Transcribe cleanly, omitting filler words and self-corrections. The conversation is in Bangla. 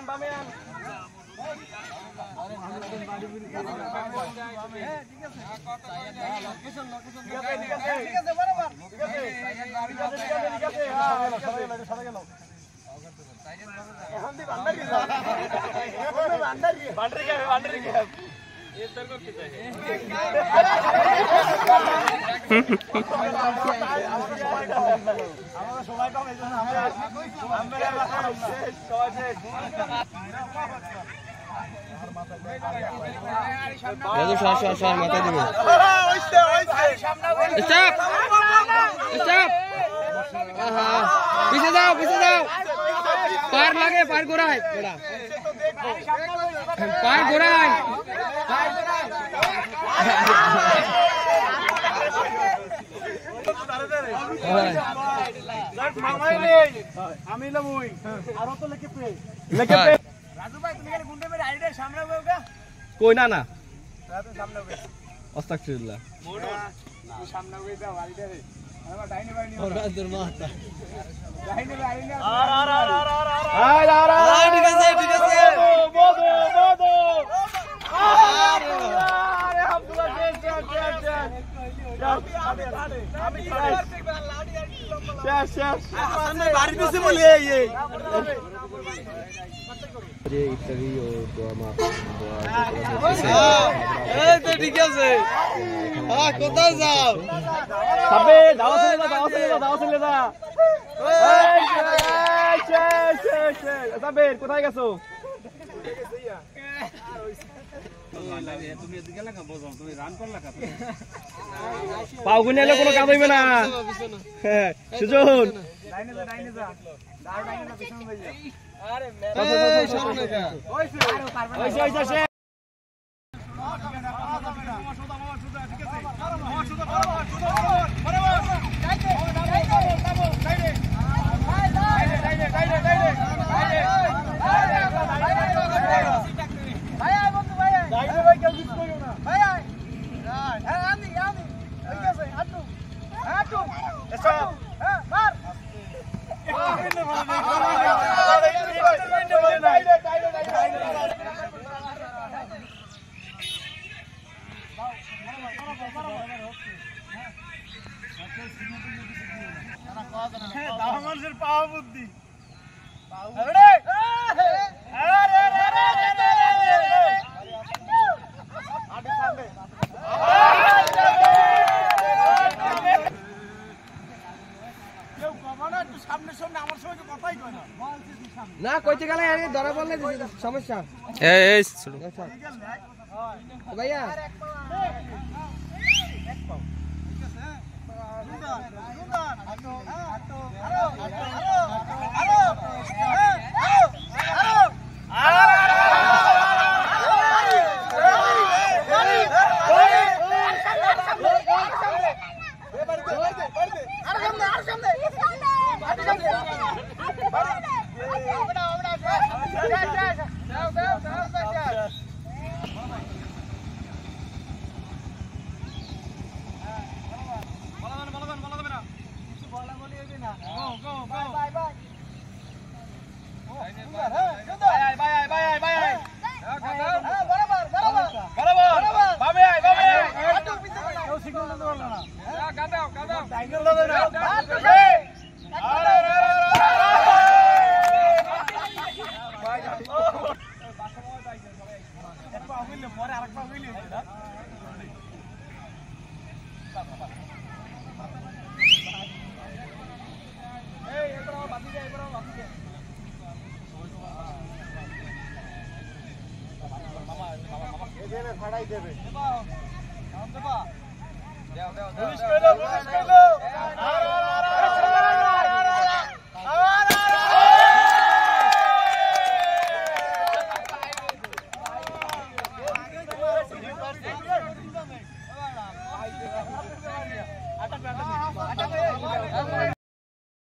Bamean. মাথা দিব পিছে যাও পার লাগে পার ঘোরায় পার ঘোরায় আমি লবুই আর তো লেকে পে রাজু ভাই তুমি খালি গুন্ডে মেরে আইডা সামনে হবে ওটা কই না রাজু সামনে হবে আস্তাগফিরুল্লাহ না সামনে হবে দাও আইডা রে আমার ডাইনে ভাই নি ওরা তোর মাথা ডাইনে ভাই নি আর ঠিক আছে বোদো আরে আব্দুল্লাহ আমি শেষ সামনে বাড়ি দিছে বলে এই যে ইত্যাদি ও দোয়া মাফ এই তো ঠিক আছে কোথায় যাও সবে দাও চলে যা সাবের কোথায় গেছো তুমি এদিকে লাগা বজাও তুমি রান করলা কা পাও গুনেলে কোনো কাজ হইবে না সুজন লাইনে যা দাও লাইনে না পিছন হয়ে যা আরে এই সামনে যা ওইছে মানুষের পাওয়া বুদ্ধি না কইতে গেলে ধরা বললে সমস্যা ভাইয়া ফাড়াই দেবে